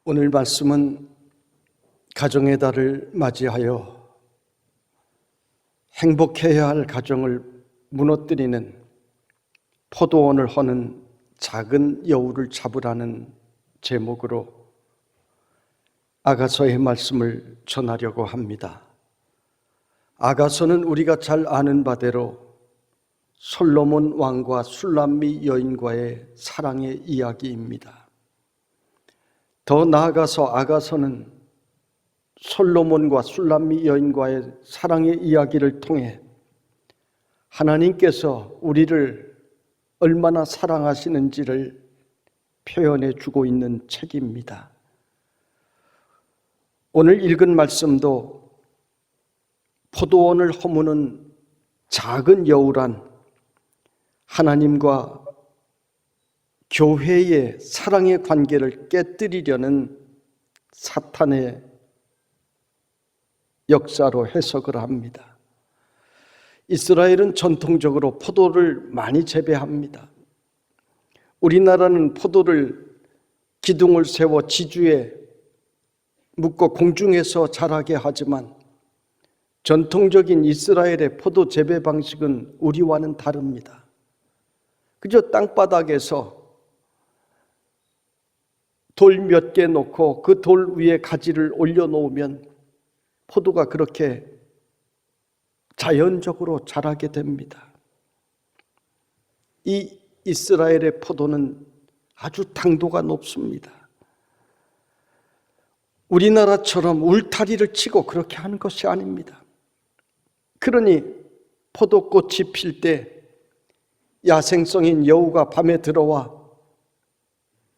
오늘 말씀은 가정의 달을 맞이하여 행복해야 할 가정을 무너뜨리는 포도원을 허는 작은 여우를 잡으라는 제목으로 아가서의 말씀을 전하려고 합니다. 아가서는 우리가 잘 아는 바대로 솔로몬 왕과 술람미 여인과의 사랑의 이야기입니다. 더 나아가서 아가서는 솔로몬과 술람미 여인과의 사랑의 이야기를 통해 하나님께서 우리를 얼마나 사랑하시는지를 표현해 주고 있는 책입니다. 오늘 읽은 말씀도 포도원을 허무는 작은 여우란 하나님과 교회의 사랑의 관계를 깨뜨리려는 사탄의 역사로 해석을 합니다. 이스라엘은 전통적으로 포도를 많이 재배합니다. 우리나라는 포도를 기둥을 세워 지주에 묶어 공중에서 자라게 하지만 전통적인 이스라엘의 포도 재배 방식은 우리와는 다릅니다. 그저 땅바닥에서 돌 몇 개 놓고 그 돌 위에 가지를 올려놓으면 포도가 그렇게 자연적으로 자라게 됩니다. 이 이스라엘의 포도는 아주 당도가 높습니다. 우리나라처럼 울타리를 치고 그렇게 하는 것이 아닙니다. 그러니 포도꽃이 필 때 야생성인 여우가 밤에 들어와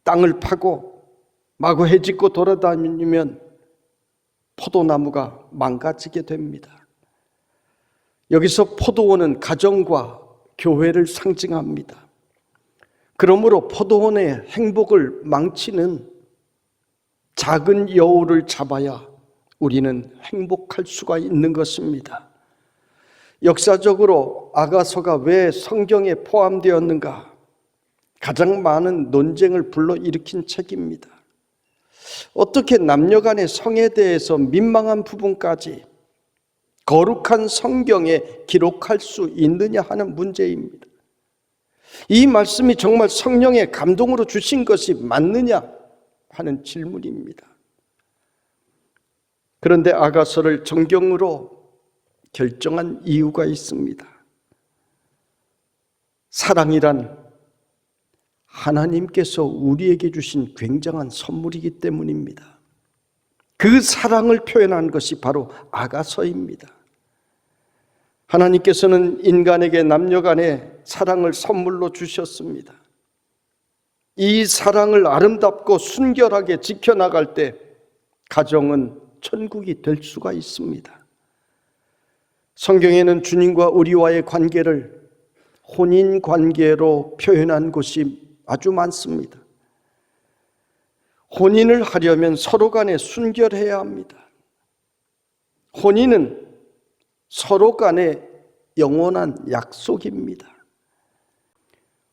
땅을 파고 마구 헤집고 돌아다니면 포도나무가 망가지게 됩니다. 여기서 포도원은 가정과 교회를 상징합니다. 그러므로 포도원의 행복을 망치는 작은 여우를 잡아야 우리는 행복할 수가 있는 것입니다. 역사적으로 아가서가 왜 성경에 포함되었는가? 가장 많은 논쟁을 불러일으킨 책입니다. 어떻게 남녀 간의 성에 대해서 민망한 부분까지 거룩한 성경에 기록할 수 있느냐 하는 문제입니다. 이 말씀이 정말 성령의 감동으로 주신 것이 맞느냐 하는 질문입니다. 그런데 아가서를 정경으로 결정한 이유가 있습니다. 사랑이란 하나님께서 우리에게 주신 굉장한 선물이기 때문입니다. 그 사랑을 표현한 것이 바로 아가서입니다. 하나님께서는 인간에게 남녀 간의 사랑을 선물로 주셨습니다. 이 사랑을 아름답고 순결하게 지켜나갈 때 가정은 천국이 될 수가 있습니다. 성경에는 주님과 우리와의 관계를 혼인 관계로 표현한 곳이 아주 많습니다. 혼인을 하려면 서로 간에 순결해야 합니다. 혼인은 서로 간의 영원한 약속입니다.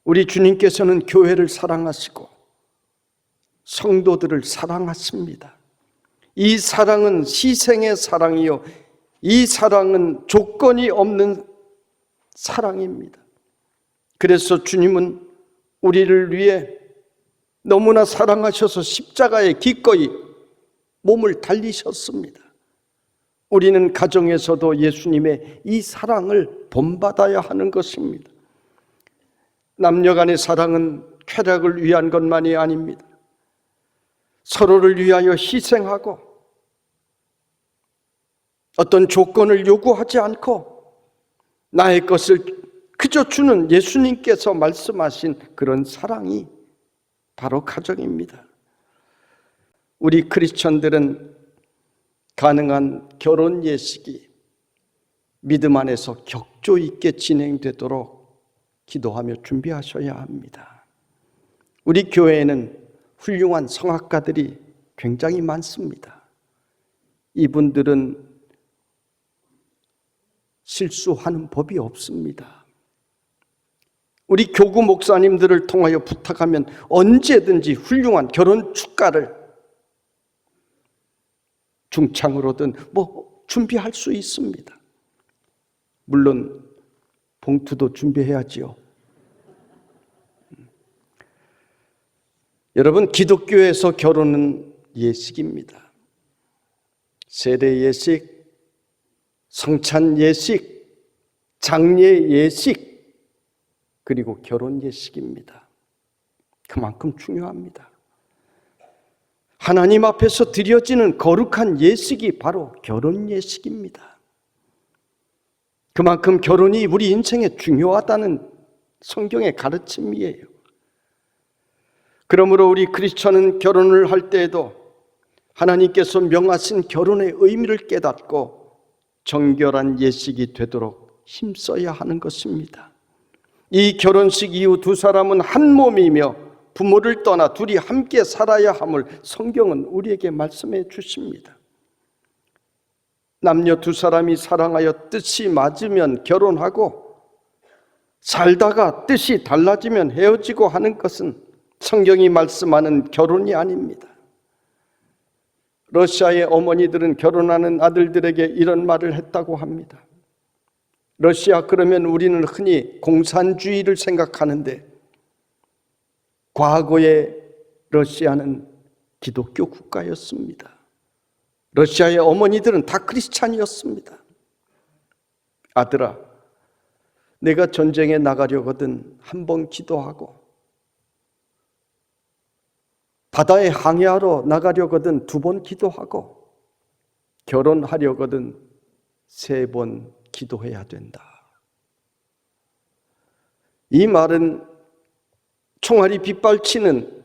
우리 주님께서는 교회를 사랑하시고 성도들을 사랑하십니다. 이 사랑은 희생의 사랑이요, 이 사랑은 조건이 없는 사랑입니다. 그래서 주님은 우리를 위해 너무나 사랑하셔서 십자가에 기꺼이 몸을 달리셨습니다. 우리는 가정에서도 예수님의 이 사랑을 본받아야 하는 것입니다. 남녀 간의 사랑은 쾌락을 위한 것만이 아닙니다. 서로를 위하여 희생하고 어떤 조건을 요구하지 않고 나의 것을 그저 주는 예수님께서 말씀하신 그런 사랑이 바로 가정입니다. 우리 크리스천들은 가능한 결혼 예식이 믿음 안에서 격조 있게 진행되도록 기도하며 준비하셔야 합니다. 우리 교회에는 훌륭한 성악가들이 굉장히 많습니다. 이분들은 실수하는 법이 없습니다. 우리 교구 목사님들을 통하여 부탁하면 언제든지 훌륭한 결혼 축가를 중창으로든 준비할 수 있습니다. 물론 봉투도 준비해야지요. 여러분, 기독교에서 결혼은 예식입니다. 세례 예식, 성찬 예식, 장례 예식, 그리고 결혼 예식입니다. 그만큼 중요합니다. 하나님 앞에서 드려지는 거룩한 예식이 바로 결혼 예식입니다. 그만큼 결혼이 우리 인생에 중요하다는 성경의 가르침이에요. 그러므로 우리 크리스천은 결혼을 할 때에도 하나님께서 명하신 결혼의 의미를 깨닫고 정결한 예식이 되도록 힘써야 하는 것입니다. 이 결혼식 이후 두 사람은 한 몸이며 부모를 떠나 둘이 함께 살아야 함을 성경은 우리에게 말씀해 주십니다. 남녀 두 사람이 사랑하여 뜻이 맞으면 결혼하고 살다가 뜻이 달라지면 헤어지고 하는 것은 성경이 말씀하는 결혼이 아닙니다. 러시아의 어머니들은 결혼하는 아들들에게 이런 말을 했다고 합니다. 러시아 그러면 우리는 흔히 공산주의를 생각하는데 과거의 러시아는 기독교 국가였습니다. 러시아의 어머니들은 다 크리스찬이었습니다. 아들아, 내가 전쟁에 나가려거든 한 번 기도하고 바다에 항해하러 나가려거든 2번 기도하고 결혼하려거든 3번 기도해야 된다. 이 말은 총알이 빗발치는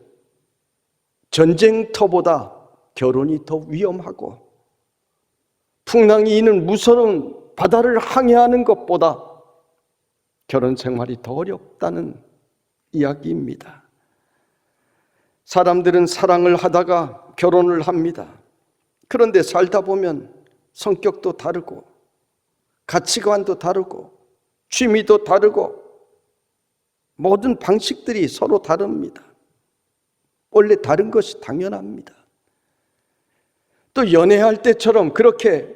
전쟁터보다 결혼이 더 위험하고 풍랑이 이는 무서운 바다를 항해하는 것보다 결혼 생활이 더 어렵다는 이야기입니다. 사람들은 사랑을 하다가 결혼을 합니다. 그런데 살다 보면 성격도 다르고 가치관도 다르고 취미도 다르고 모든 방식들이 서로 다릅니다. 원래 다른 것이 당연합니다. 또 연애할 때처럼 그렇게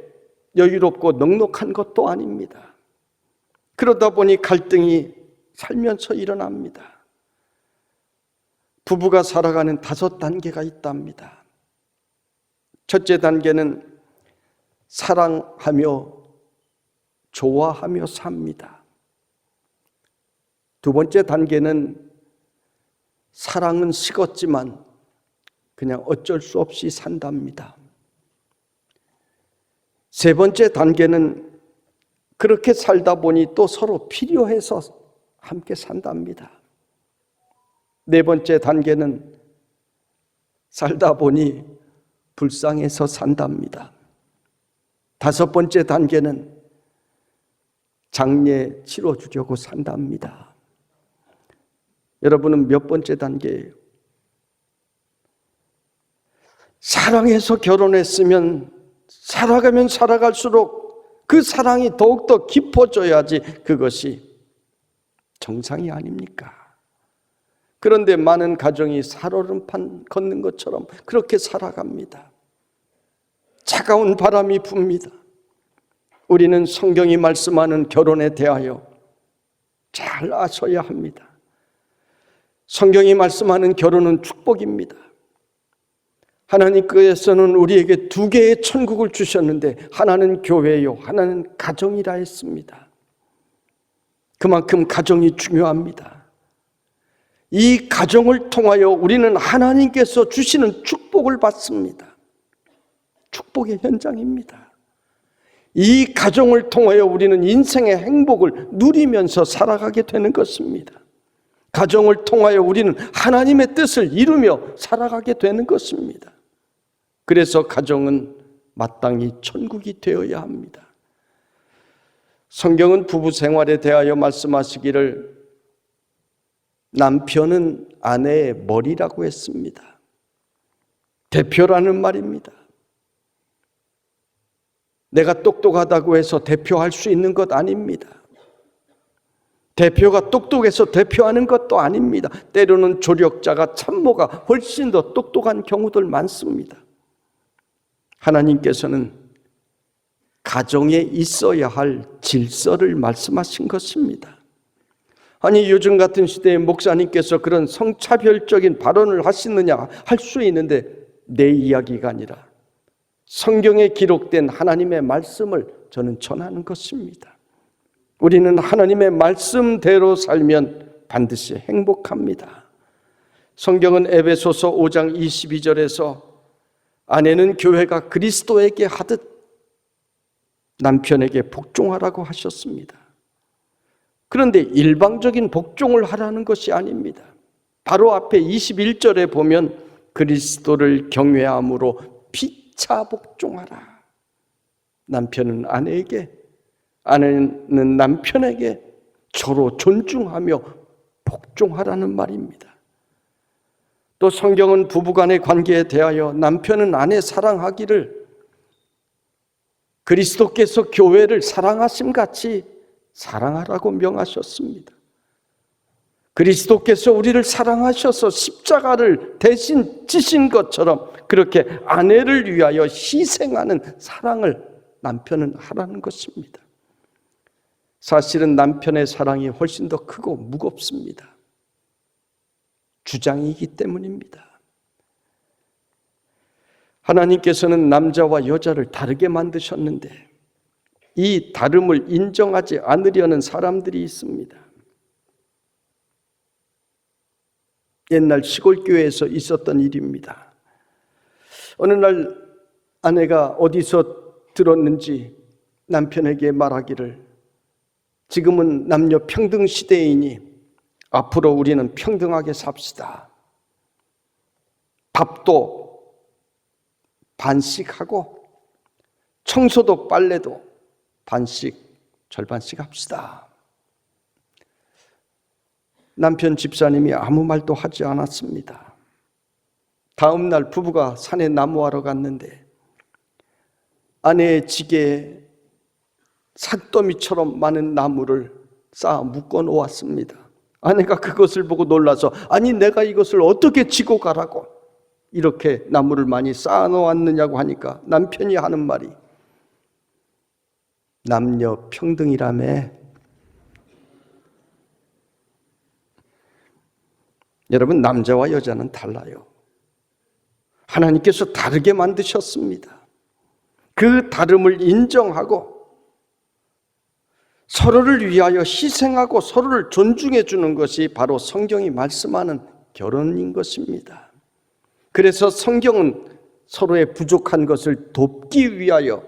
여유롭고 넉넉한 것도 아닙니다. 그러다 보니 갈등이 살면서 일어납니다. 부부가 살아가는 5단계가 있답니다. 첫째 단계는 사랑하며 좋아하며 삽니다. 두 번째 단계는 사랑은 식었지만 그냥 어쩔 수 없이 산답니다. 세 번째 단계는 그렇게 살다 보니 또 서로 필요해서 함께 산답니다. 네 번째 단계는 살다 보니 불쌍해서 산답니다. 5번째 단계는 장례 치러주려고 산답니다. 여러분은 몇 번째 단계예요? 사랑해서 결혼했으면 살아가면 살아갈수록 그 사랑이 더욱더 깊어져야지 그것이 정상이 아닙니까? 그런데 많은 가정이 살얼음판 걷는 것처럼 그렇게 살아갑니다. 차가운 바람이 붑니다. 우리는 성경이 말씀하는 결혼에 대하여 잘 아셔야 합니다. 성경이 말씀하는 결혼은 축복입니다. 하나님께서는 우리에게 2개의 천국을 주셨는데 하나는 교회요, 하나는 가정이라 했습니다. 그만큼 가정이 중요합니다. 이 가정을 통하여 우리는 하나님께서 주시는 축복을 받습니다. 축복의 현장입니다. 이 가정을 통하여 우리는 인생의 행복을 누리면서 살아가게 되는 것입니다. 가정을 통하여 우리는 하나님의 뜻을 이루며 살아가게 되는 것입니다. 그래서 가정은 마땅히 천국이 되어야 합니다. 성경은 부부 생활에 대하여 말씀하시기를 남편은 아내의 머리라고 했습니다. 대표라는 말입니다. 내가 똑똑하다고 해서 대표할 수 있는 것 아닙니다. 대표가 똑똑해서 대표하는 것도 아닙니다. 때로는 조력자가 참모가 훨씬 더 똑똑한 경우들 많습니다. 하나님께서는 가정에 있어야 할 질서를 말씀하신 것입니다. 아니, 요즘 같은 시대에 목사님께서 그런 성차별적인 발언을 하시느냐 할 수 있는데, 내 이야기가 아니라 성경에 기록된 하나님의 말씀을 저는 전하는 것입니다. 우리는 하나님의 말씀대로 살면 반드시 행복합니다. 성경은 에베소서 5장 22절에서 아내는 교회가 그리스도에게 하듯 남편에게 복종하라고 하셨습니다. 그런데 일방적인 복종을 하라는 것이 아닙니다. 바로 앞에 21절에 보면 그리스도를 경외함으로 피차 복종하라. 남편은 아내에게, 아내는 남편에게 서로 존중하며 복종하라는 말입니다. 또 성경은 부부간의 관계에 대하여 남편은 아내 사랑하기를 그리스도께서 교회를 사랑하심 같이 사랑하라고 명하셨습니다. 그리스도께서 우리를 사랑하셔서 십자가를 대신 지신 것처럼 그렇게 아내를 위하여 희생하는 사랑을 남편은 하라는 것입니다. 사실은 남편의 사랑이 훨씬 더 크고 무겁습니다. 주장이기 때문입니다. 하나님께서는 남자와 여자를 다르게 만드셨는데 이 다름을 인정하지 않으려는 사람들이 있습니다. 옛날 시골교회에서 있었던 일입니다. 어느 날 아내가 어디서 들었는지 남편에게 말하기를, 지금은 남녀 평등 시대이니 앞으로 우리는 평등하게 삽시다. 밥도 반씩하고 청소도 빨래도 반씩, 절반씩 합시다. 남편 집사님이 아무 말도 하지 않았습니다. 다음 날 부부가 산에 나무하러 갔는데 아내의 지게에 산더미처럼 많은 나무를 쌓아 묶어 놓았습니다. 아내가 그것을 보고 놀라서, 아니 내가 이것을 어떻게 지고 가라고 이렇게 나무를 많이 쌓아 놓았느냐고 하니까 남편이 하는 말이, 남녀 평등이라며. 여러분, 남자와 여자는 달라요. 하나님께서 다르게 만드셨습니다. 그 다름을 인정하고 서로를 위하여 희생하고 서로를 존중해 주는 것이 바로 성경이 말씀하는 결혼인 것입니다. 그래서 성경은 서로의 부족한 것을 돕기 위하여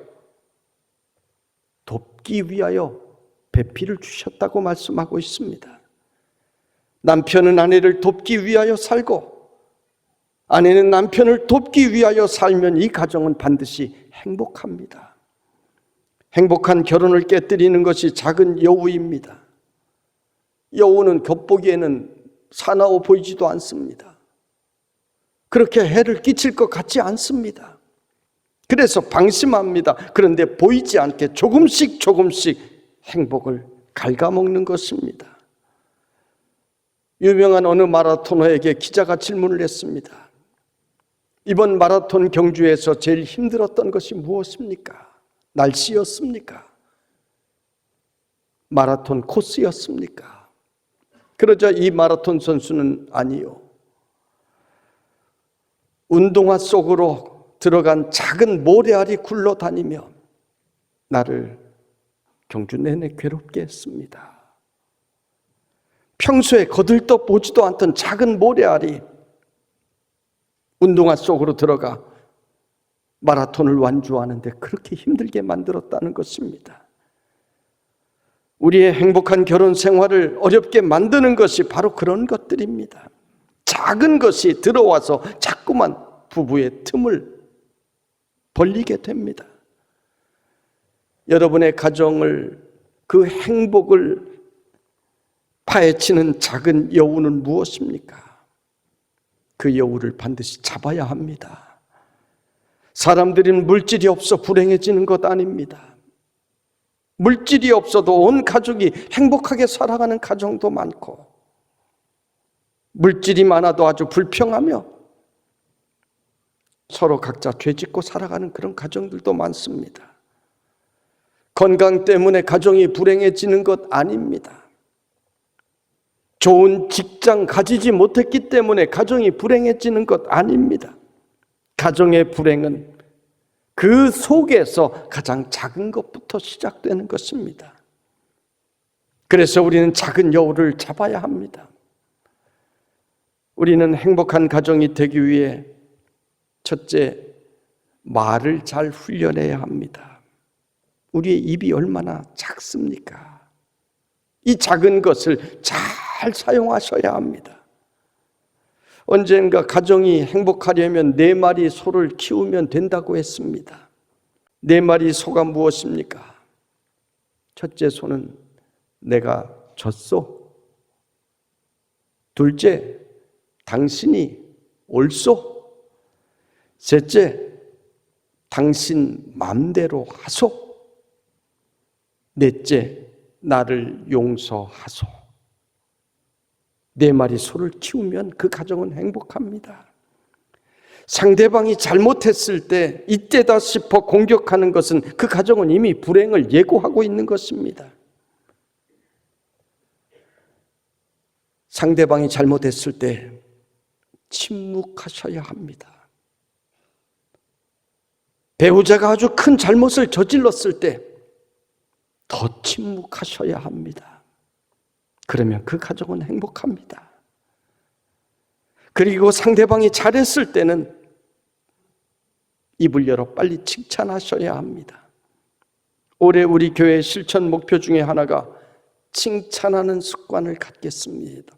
배필을 주셨다고 말씀하고 있습니다. 남편은 아내를 돕기 위하여 살고 아내는 남편을 돕기 위하여 살면 이 가정은 반드시 행복합니다. 행복한 결혼을 깨뜨리는 것이 작은 여우입니다. 여우는 겉보기에는 사나워 보이지도 않습니다. 그렇게 해를 끼칠 것 같지 않습니다. 그래서 방심합니다. 그런데 보이지 않게 조금씩 행복을 갉아먹는 것입니다. 유명한 어느 마라토너에게 기자가 질문을 했습니다. 이번 마라톤 경주에서 제일 힘들었던 것이 무엇입니까? 날씨였습니까? 마라톤 코스였습니까? 그러자 이 마라톤 선수는 아니요, 운동화 속으로 들어간 작은 모래알이 굴러다니며 나를 경주 내내 괴롭게 했습니다. 평소에 거들떠 보지도 않던 작은 모래알이 운동화 속으로 들어가 마라톤을 완주하는데 그렇게 힘들게 만들었다는 것입니다. 우리의 행복한 결혼 생활을 어렵게 만드는 것이 바로 그런 것들입니다. 작은 것이 들어와서 자꾸만 부부의 틈을 벌리게 됩니다. 여러분의 가정을, 그 행복을 파헤치는 작은 여우는 무엇입니까? 그 여우를 반드시 잡아야 합니다. 사람들은 물질이 없어 불행해지는 것 아닙니다. 물질이 없어도 온 가족이 행복하게 살아가는 가정도 많고, 물질이 많아도 아주 불평하며 서로 각자 죄짓고 살아가는 그런 가정들도 많습니다. 건강 때문에 가정이 불행해지는 것 아닙니다. 좋은 직장 가지지 못했기 때문에 가정이 불행해지는 것 아닙니다. 가정의 불행은 그 속에서 가장 작은 것부터 시작되는 것입니다. 그래서 우리는 작은 여우를 잡아야 합니다. 우리는 행복한 가정이 되기 위해 첫째, 말을 잘 훈련해야 합니다. 우리의 입이 얼마나 작습니까? 이 작은 것을 잘 사용하셔야 합니다. 언젠가 가정이 행복하려면 4마리 소를 키우면 된다고 했습니다. 4마리 소가 무엇입니까? 첫째 소는 내가 졌소. 둘째, 당신이 옳소. 셋째, 당신 맘대로 하소. 넷째, 나를 용서하소. 4마리 소를 키우면 그 가정은 행복합니다. 상대방이 잘못했을 때 이때다 싶어 공격하는 것은 그 가정은 이미 불행을 예고하고 있는 것입니다. 상대방이 잘못했을 때 침묵하셔야 합니다. 배우자가 아주 큰 잘못을 저질렀을 때 더 침묵하셔야 합니다. 그러면 그 가정은 행복합니다. 그리고 상대방이 잘했을 때는 입을 열어 빨리 칭찬하셔야 합니다. 올해 우리 교회 실천 목표 중에 하나가 칭찬하는 습관을 갖겠습니다.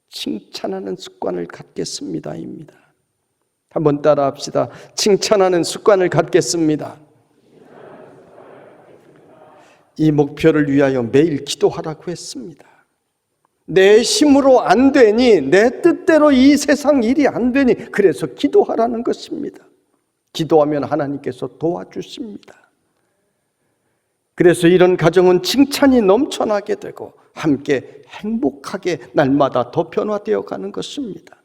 칭찬하는 습관을 갖겠습니다입니다. 한번 따라 합시다. 칭찬하는 습관을 갖겠습니다. 이 목표를 위하여 매일 기도하라고 했습니다. 내 힘으로 안 되니, 내 뜻대로 이 세상 일이 안 되니, 그래서 기도하라는 것입니다. 기도하면 하나님께서 도와주십니다. 그래서 이런 가정은 칭찬이 넘쳐나게 되고 함께 행복하게 날마다 더 변화되어 가는 것입니다.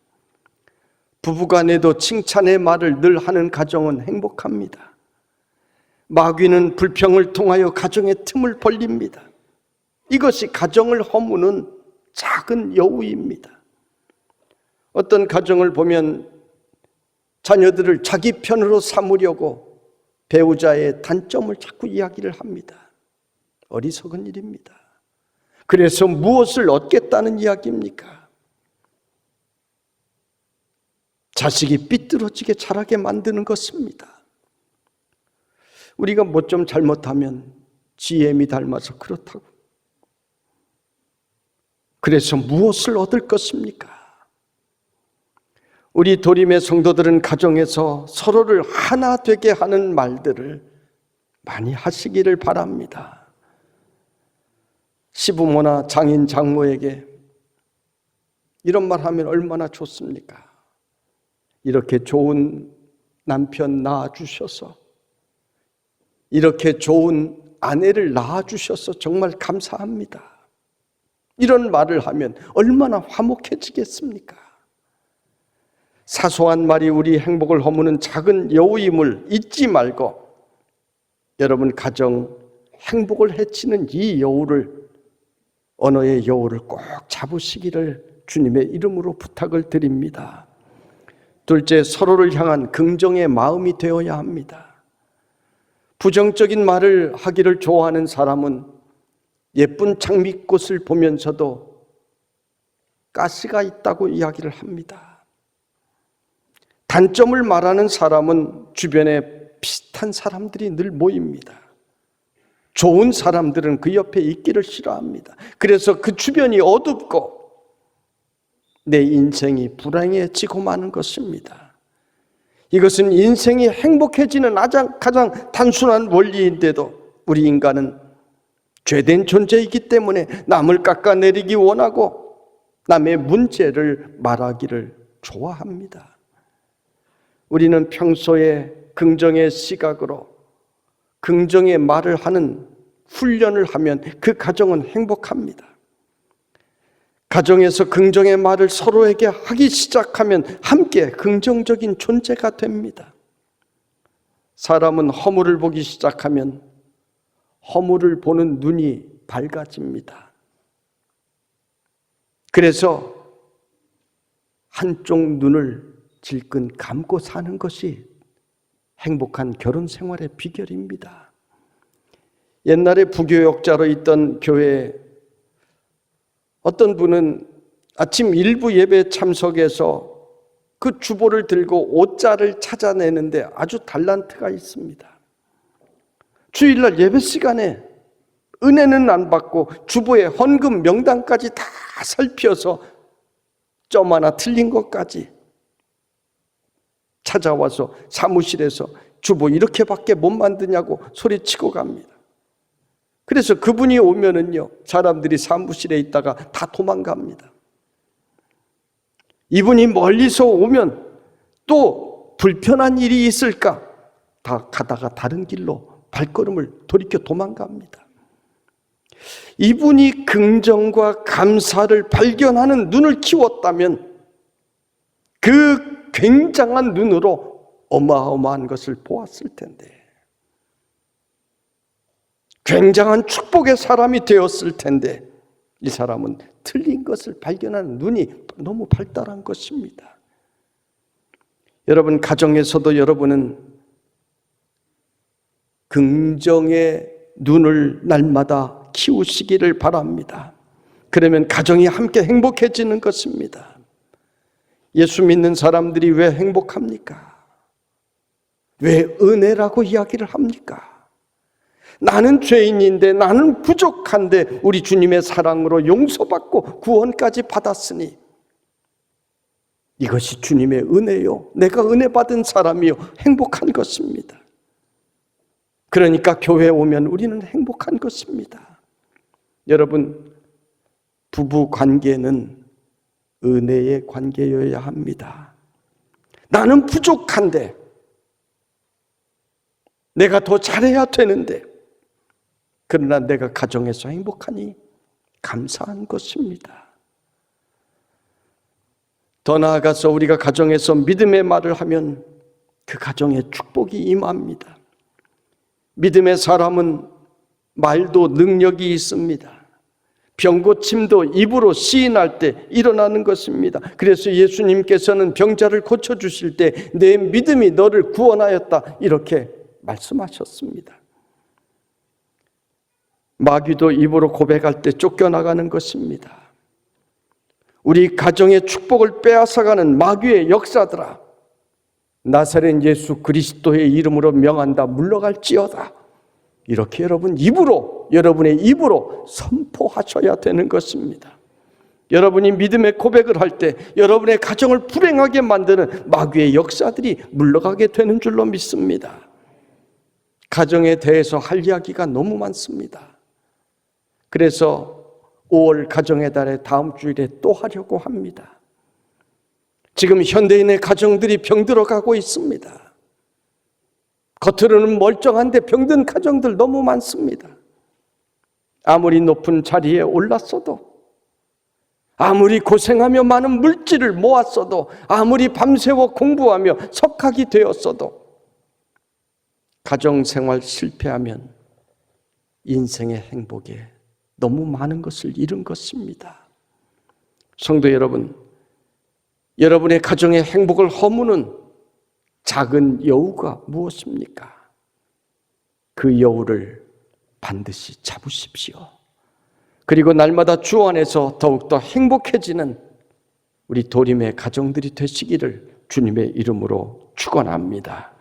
부부간에도 칭찬의 말을 늘 하는 가정은 행복합니다. 마귀는 불평을 통하여 가정의 틈을 벌립니다. 이것이 가정을 허무는 작은 여우입니다. 어떤 가정을 보면 자녀들을 자기 편으로 삼으려고 배우자의 단점을 자꾸 이야기를 합니다. 어리석은 일입니다. 그래서 무엇을 얻겠다는 이야기입니까? 자식이 삐뚤어지게 자라게 만드는 것입니다. 우리가 뭐 좀 잘못하면 GM이 닮아서 그렇다고. 그래서 무엇을 얻을 것입니까? 우리 도림의 성도들은 가정에서 서로를 하나 되게 하는 말들을 많이 하시기를 바랍니다. 시부모나 장인 장모에게 이런 말 하면 얼마나 좋습니까? 이렇게 좋은 남편 낳아주셔서, 이렇게 좋은 아내를 낳아주셔서 정말 감사합니다. 이런 말을 하면 얼마나 화목해지겠습니까? 사소한 말이 우리 행복을 허무는 작은 여우임을 잊지 말고, 여러분 가정 행복을 해치는 이 여우를, 언어의 여우를 꼭 잡으시기를 주님의 이름으로 부탁을 드립니다. 둘째, 서로를 향한 긍정의 마음이 되어야 합니다. 부정적인 말을 하기를 좋아하는 사람은 예쁜 장미꽃을 보면서도 가시가 있다고 이야기를 합니다. 단점을 말하는 사람은 주변에 비슷한 사람들이 늘 모입니다. 좋은 사람들은 그 옆에 있기를 싫어합니다. 그래서 그 주변이 어둡고 내 인생이 불행해지고 마는 것입니다. 이것은 인생이 행복해지는 가장 단순한 원리인데도 우리 인간은 죄된 존재이기 때문에 남을 깎아내리기 원하고 남의 문제를 말하기를 좋아합니다. 우리는 평소에 긍정의 시각으로 긍정의 말을 하는 훈련을 하면 그 가정은 행복합니다. 가정에서 긍정의 말을 서로에게 하기 시작하면 함께 긍정적인 존재가 됩니다. 사람은 허물을 보기 시작하면 허물을 보는 눈이 밝아집니다. 그래서 한쪽 눈을 질끈 감고 사는 것이 행복한 결혼 생활의 비결입니다. 옛날에 부교역자로 있던 교회에 어떤 분은 아침 일부 예배에 참석해서 그 주보를 들고 옷자를 찾아내는데 아주 달란트가 있습니다. 주일날 예배 시간에 은혜는 안 받고 주보에 헌금 명단까지 다 살펴서 점 하나 틀린 것까지 찾아와서 사무실에서 주보 이렇게밖에 못 만드냐고 소리치고 갑니다. 그래서 그분이 오면은요, 사람들이 사무실에 있다가 다 도망갑니다. 이분이 멀리서 오면 또 불편한 일이 있을까? 다 가다가 다른 길로 발걸음을 돌이켜 도망갑니다. 이분이 긍정과 감사를 발견하는 눈을 키웠다면 그 굉장한 눈으로 어마어마한 것을 보았을 텐데, 굉장한 축복의 사람이 되었을 텐데, 이 사람은 틀린 것을 발견하는 눈이 너무 발달한 것입니다. 여러분, 가정에서도 여러분은 긍정의 눈을 날마다 키우시기를 바랍니다. 그러면 가정이 함께 행복해지는 것입니다. 예수 믿는 사람들이 왜 행복합니까? 왜 은혜라고 이야기를 합니까? 나는 죄인인데, 나는 부족한데 우리 주님의 사랑으로 용서받고 구원까지 받았으니 이것이 주님의 은혜요, 내가 은혜 받은 사람이요, 행복한 것입니다. 그러니까 교회에 오면 우리는 행복한 것입니다. 여러분, 부부 관계는 은혜의 관계여야 합니다. 나는 부족한데, 내가 더 잘해야 되는데, 그러나 내가 가정에서 행복하니 감사한 것입니다. 더 나아가서 우리가 가정에서 믿음의 말을 하면 그 가정에 축복이 임합니다. 믿음의 사람은 말도 능력이 있습니다. 병고침도 입으로 시인할 때 일어나는 것입니다. 그래서 예수님께서는 병자를 고쳐주실 때 내 믿음이 너를 구원하였다, 이렇게 말씀하셨습니다. 마귀도 입으로 고백할 때 쫓겨나가는 것입니다. 우리 가정의 축복을 빼앗아가는 마귀의 역사들아, 나사렛 예수 그리스도의 이름으로 명한다, 물러갈지어다, 이렇게 여러분의 입으로 선포하셔야 되는 것입니다. 여러분이 믿음의 고백을 할 때 여러분의 가정을 불행하게 만드는 마귀의 역사들이 물러가게 되는 줄로 믿습니다. 가정에 대해서 할 이야기가 너무 많습니다. 그래서 5월 가정의 달에 다음 주일에 또 하려고 합니다. 지금 현대인의 가정들이 병들어가고 있습니다. 겉으로는 멀쩡한데 병든 가정들 너무 많습니다. 아무리 높은 자리에 올랐어도, 아무리 고생하며 많은 물질을 모았어도, 아무리 밤새워 공부하며 석학이 되었어도, 가정생활 실패하면 인생의 행복에 너무 많은 것을 잃은 것입니다. 성도 여러분, 여러분의 가정의 행복을 허무는 작은 여우가 무엇입니까? 그 여우를 반드시 잡으십시오. 그리고 날마다 주 안에서 더욱더 행복해지는 우리 도림의 가정들이 되시기를 주님의 이름으로 축원합니다.